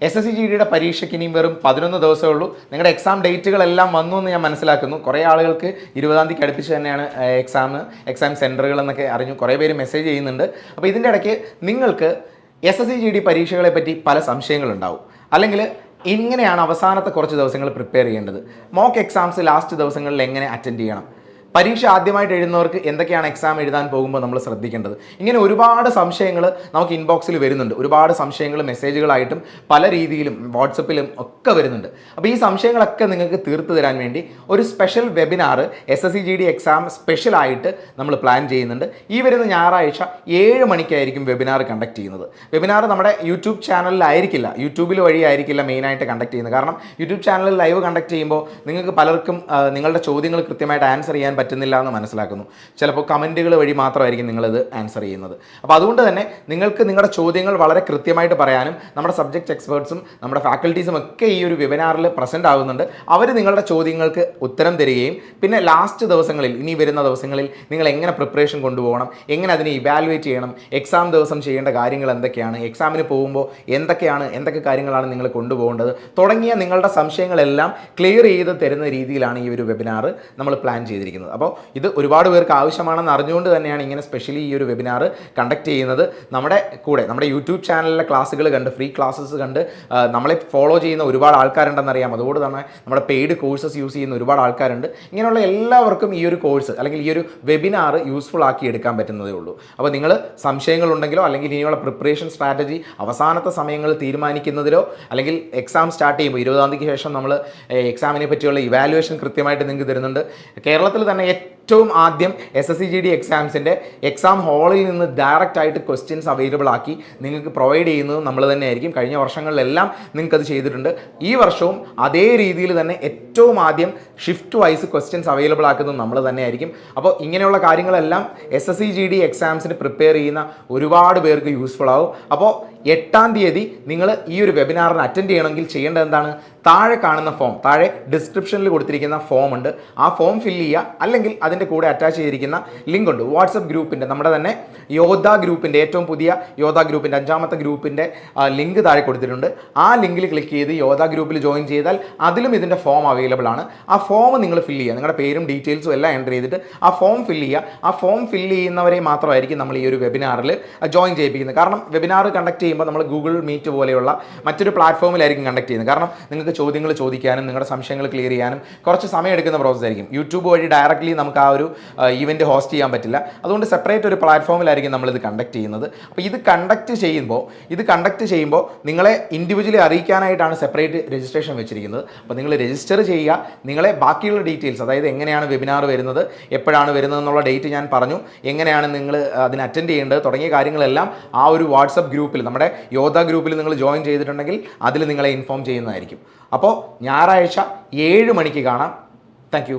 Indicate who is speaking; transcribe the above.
Speaker 1: SSC-GD പരീക്ഷയ്ക്ക് ഇനിയും വെറും 11 ദിവസമേ ഉള്ളൂ. നിങ്ങളുടെ എക്സാം ഡേറ്റുകളെല്ലാം വന്നു എന്ന് ഞാൻ മനസ്സിലാക്കുന്നു. കുറേ ആളുകൾക്ക് 20-ാം തീയതിക്ക് അടുപ്പിച്ച് തന്നെയാണ് എക്സാം സെൻറ്ററുകൾ എന്നൊക്കെ അറിഞ്ഞു. കുറേ പേര് മെസ്സേജ് ചെയ്യുന്നുണ്ട്. അപ്പോൾ ഇതിൻ്റെ ഇടയ്ക്ക് നിങ്ങൾക്ക് SSC-GD പരീക്ഷകളെ പറ്റി പല സംശയങ്ങളുണ്ടാവും. അല്ലെങ്കിൽ ഇങ്ങനെയാണ് അവസാനത്തെ കുറച്ച് ദിവസങ്ങൾ പ്രിപ്പയർ ചെയ്യേണ്ടത്. മോക്ക് എക്സാംസ് ലാസ്റ്റ് ദിവസങ്ങളിൽ എങ്ങനെ അറ്റൻഡ് ചെയ്യണം, പരീക്ഷ ആദ്യമായിട്ട് എഴുതുന്നവർക്ക് എന്തൊക്കെയാണ് എക്സാം എഴുതാൻ പോകുമ്പോൾ നമ്മൾ ശ്രദ്ധിക്കേണ്ടത്, ഇങ്ങനെ ഒരുപാട് സംശയങ്ങൾ നമുക്ക് ഇൻബോക്സിൽ വരുന്നുണ്ട്. ഒരുപാട് സംശയങ്ങൾ മെസ്സേജുകളായിട്ടും പല രീതിയിലും വാട്സപ്പിലും ഒക്കെ വരുന്നുണ്ട്. അപ്പോൾ ഈ സംശയങ്ങളൊക്കെ നിങ്ങൾക്ക് തീർത്തു തരാൻ വേണ്ടി ഒരു സ്പെഷ്യൽ വെബിനാർ SSC-GD എക്സാം സ്പെഷ്യലായിട്ട് നമ്മൾ പ്ലാൻ ചെയ്യുന്നുണ്ട്. ഈ വരുന്ന ഞായറാഴ്ച 7 മണിക്കായിരിക്കും വെബിനാർ കണ്ടക്ട് ചെയ്യുന്നത്. വെബിനാർ നമ്മുടെ യൂട്യൂബ് ചാനലിലായിരിക്കില്ല, യൂട്യൂബിൽ വഴിയായിരിക്കില്ല മെയിനായിട്ട് കണ്ടക്ട് ചെയ്യുന്നത്. കാരണം യൂട്യൂബ് ചാനലിൽ ലൈവ് കണ്ടക്ട് ചെയ്യുമ്പോൾ നിങ്ങൾക്ക് പലർക്കും നിങ്ങളുടെ ചോദ്യങ്ങൾ കൃത്യമായിട്ട് ആൻസർ ചെയ്യാൻ പറ്റുന്നില്ല എന്ന് മനസ്സിലാക്കുന്നു. ചിലപ്പോൾ കമൻറ്റുകൾ വഴി മാത്രമായിരിക്കും നിങ്ങളിത് ആൻസർ ചെയ്യുന്നത്. അപ്പോൾ അതുകൊണ്ട് തന്നെ നിങ്ങൾക്ക് നിങ്ങളുടെ ചോദ്യങ്ങൾ വളരെ കൃത്യമായിട്ട് പറയാനും നമ്മുടെ സബ്ജക്റ്റ് എക്സ്പേർട്സും നമ്മുടെ ഫാക്കൽറ്റീസും ഒക്കെ ഈ ഒരു വെബിനാറിൽ പ്രസൻറ്റ് ആകുന്നുണ്ട്. അവർ നിങ്ങളുടെ ചോദ്യങ്ങൾക്ക് ഉത്തരം തരികയും പിന്നെ ലാസ്റ്റ് ദിവസങ്ങളിൽ, ഇനി വരുന്ന ദിവസങ്ങളിൽ നിങ്ങൾ എങ്ങനെ പ്രിപ്പറേഷൻ കൊണ്ടുപോകണം, എങ്ങനെ അതിനെ ഇവാലുവേറ്റ് ചെയ്യണം, എക്സാം ദിവസം ചെയ്യേണ്ട കാര്യങ്ങൾ എന്തൊക്കെയാണ്, എക്സാമിന് പോകുമ്പോൾ എന്തൊക്കെ കാര്യങ്ങളാണ് നിങ്ങൾ കൊണ്ടുപോകേണ്ടത് തുടങ്ങിയ നിങ്ങളുടെ സംശയങ്ങളെല്ലാം ക്ലിയർ ചെയ്ത് തരുന്ന രീതിയിലാണ് ഈ ഒരു വെബിനാർ നമ്മൾ പ്ലാൻ ചെയ്തിരിക്കുന്നത്. അപ്പോൾ ഇത് ഒരുപാട് പേർക്ക് ആവശ്യമാണെന്ന് അറിഞ്ഞുകൊണ്ട് തന്നെയാണ് ഇങ്ങനെ സ്പെഷ്യലി ഈ ഒരു വെബിനാർ കണ്ടക്ട് ചെയ്യുന്നത്. നമ്മുടെ യൂട്യൂബ് ചാനലിലെ ക്ലാസ്സുകൾ കണ്ട്, ഫ്രീ ക്ലാസ്സസ് കണ്ട് നമ്മളെ ഫോളോ ചെയ്യുന്ന ഒരുപാട് ആൾക്കാരുണ്ടെന്നറിയാം. അതുകൊണ്ട് തന്നെ നമ്മുടെ പെയ്ഡ് കോഴ്സസ് യൂസ് ചെയ്യുന്ന ഒരുപാട് ആൾക്കാരുണ്ട്. ഇങ്ങനെയുള്ള എല്ലാവർക്കും ഈ ഒരു കോഴ്സ് അല്ലെങ്കിൽ ഈ ഒരു വെബിനാർ യൂസ്ഫുൾ ആക്കി എടുക്കാൻ പറ്റുന്നതേ ഉള്ളൂ. അപ്പോൾ നിങ്ങൾ സംശയങ്ങളുണ്ടെങ്കിലോ അല്ലെങ്കിൽ ഇനിയുള്ള പ്രിപ്പറേഷൻ സ്ട്രാറ്റജി അവസാനത്തെ സമയങ്ങളിൽ തീരുമാനിക്കുന്നതിലോ അല്ലെങ്കിൽ എക്സാം സ്റ്റാർട്ട് ചെയ്യുമ്പോൾ 20-ാം തീയതിക്ക് ശേഷം നമ്മൾ എക്സാമിനെ പറ്റിയുള്ള ഇവാലുവേഷൻ കൃത്യമായിട്ട് നിങ്ങൾക്ക് തരുന്നുണ്ട്. കേരളത്തിൽ തന്നെ ഏറ്റവും ആദ്യം SSC-GD എക്സാംസിൻ്റെ എക്സാം ഹാളിൽ നിന്ന് ഡയറക്റ്റ് ആയിട്ട് ക്വസ്റ്റ്യൻസ് അവൈലബിൾ ആക്കി നിങ്ങൾക്ക് പ്രൊവൈഡ് ചെയ്യുന്നത് നമ്മൾ തന്നെ ആയിരിക്കും. കഴിഞ്ഞ വർഷങ്ങളിലെല്ലാം നിങ്ങൾക്കത് ചെയ്തിട്ടുണ്ട്. ഈ വർഷവും അതേ രീതിയിൽ തന്നെ ഏറ്റവും ആദ്യം ഷിഫ്റ്റ് വൈസ് ക്വസ്റ്റ്യൻസ് അവൈലബിൾ ആക്കുന്നത് നമ്മൾ തന്നെ ആയിരിക്കും. അപ്പോൾ ഇങ്ങനെയുള്ള കാര്യങ്ങളെല്ലാം SSC-GD എക്സാംസിന് പ്രിപ്പയർ ചെയ്യുന്ന ഒരുപാട് പേർക്ക് യൂസ്ഫുൾ ആവും. അപ്പോൾ 8-ാം തീയതി നിങ്ങൾ ഈ ഒരു വെബിനാറിന് അറ്റൻഡ് ചെയ്യണമെങ്കിൽ ചെയ്യേണ്ടത് എന്താണ്? താഴെ കാണുന്ന ഫോം, താഴെ ഡിസ്ക്രിപ്ഷനിൽ കൊടുത്തിരിക്കുന്ന ഫോം ഉണ്ട്. ആ ഫോം ഫില്ല് ചെയ്യുക. അല്ലെങ്കിൽ അതിൻ്റെ കൂടെ അറ്റാച്ച് ചെയ്തിരിക്കുന്ന ലിങ്ക് ഉണ്ട്. വാട്സപ്പ് ഗ്രൂപ്പിൻ്റെ, നമ്മുടെ തന്നെ യോദ്ധ ഗ്രൂപ്പിൻ്റെ, ഏറ്റവും പുതിയ യോദ്ധ ഗ്രൂപ്പിൻ്റെ 5-ാമത്തെ ഗ്രൂപ്പിൻ്റെ ലിങ്ക് താഴെ കൊടുത്തിട്ടുണ്ട്. ആ ലിങ്കിൽ ക്ലിക്ക് ചെയ്ത് യോദ്ധ ഗ്രൂപ്പിൽ ജോയിൻ ചെയ്താൽ അതിലും ഇതിൻ്റെ ഫോം അവൈലബിൾ ആണ്. ആ ഫോം നിങ്ങൾ ഫില്ല് ചെയ്യുക. നിങ്ങളുടെ പേരും ഡീറ്റെയിൽസും എല്ലാം എൻ്റർ ചെയ്തിട്ട് ആ ഫോം ഫില്ല് ചെയ്യുക. ആ ഫോം ഫില്ല് ചെയ്യുന്നവരെ മാത്രമായിരിക്കും നമ്മൾ ഈ ഒരു വെബിനാറിൽ ജോയിൻ ചെയ്യിപ്പിക്കുന്നത്. കാരണം വെബിനാർ കണ്ടക്ട് ചെയ്യുമ്പോൾ നമ്മൾ ഗൂഗിൾ മീറ്റ് പോലെയുള്ള മറ്റൊരു പ്ലാറ്റ്ഫോമിലായിരിക്കും കണ്ടക്ട് ചെയ്യുന്നത്. കാരണം നിങ്ങൾക്ക് ചോദ്യങ്ങൾ ചോദിക്കാനും നിങ്ങളുടെ സംശയങ്ങൾ ക്ലിയർ ചെയ്യാനും കുറച്ച് സമയം എടുക്കുന്ന പ്രോസസ് ആയിരിക്കും. യൂട്യൂബ് വഴി ഡയറക്റ്റ്ലി നമുക്ക് ആ ഒരു ഈവൻറ്റ് ഹോസ്റ്റ് ചെയ്യാൻ പറ്റില്ല. അതുകൊണ്ട് സെപ്പറേറ്റ് ഒരു പ്ലാറ്റ്ഫോമിലായിരിക്കും നമ്മളിത് കണ്ടക്ട് ചെയ്യുന്നത്. അപ്പോൾ ഇത് കണ്ടക്ട് ചെയ്യുമ്പോൾ നിങ്ങളെ ഇൻഡിവിജ്വലി അറിയിക്കാനായിട്ടാണ് സെപ്പറേറ്റ് രജിസ്ട്രേഷൻ വെച്ചിരിക്കുന്നത്. അപ്പോൾ നിങ്ങൾ രജിസ്റ്റർ ചെയ്യുക. നിങ്ങളെ ബാക്കിയുള്ള ഡീറ്റെയിൽസ്, അതായത് എങ്ങനെയാണ് വെബിനാർ വരുന്നത്, എപ്പോഴാണ് വരുന്നത് എന്നുള്ള ഡേറ്റ് ഞാൻ പറഞ്ഞു, എങ്ങനെയാണ് നിങ്ങൾ അതിന് അറ്റൻഡ് ചെയ്യേണ്ടത് തുടങ്ങിയ കാര്യങ്ങളെല്ലാം ആ ഒരു വാട്സപ്പ് ഗ്രൂപ്പിൽ, നമ്മുടെ യോദ്ധ ഗ്രൂപ്പിൽ നിങ്ങൾ ജോയിൻ ചെയ്തിട്ടുണ്ടെങ്കിൽ അതിൽ നിങ്ങളെ ഇൻഫോം ചെയ്യുന്നതായിരിക്കും. അപ്പോൾ ഞായറാഴ്ച 7 മണിക്ക് കാണാം. Thank you.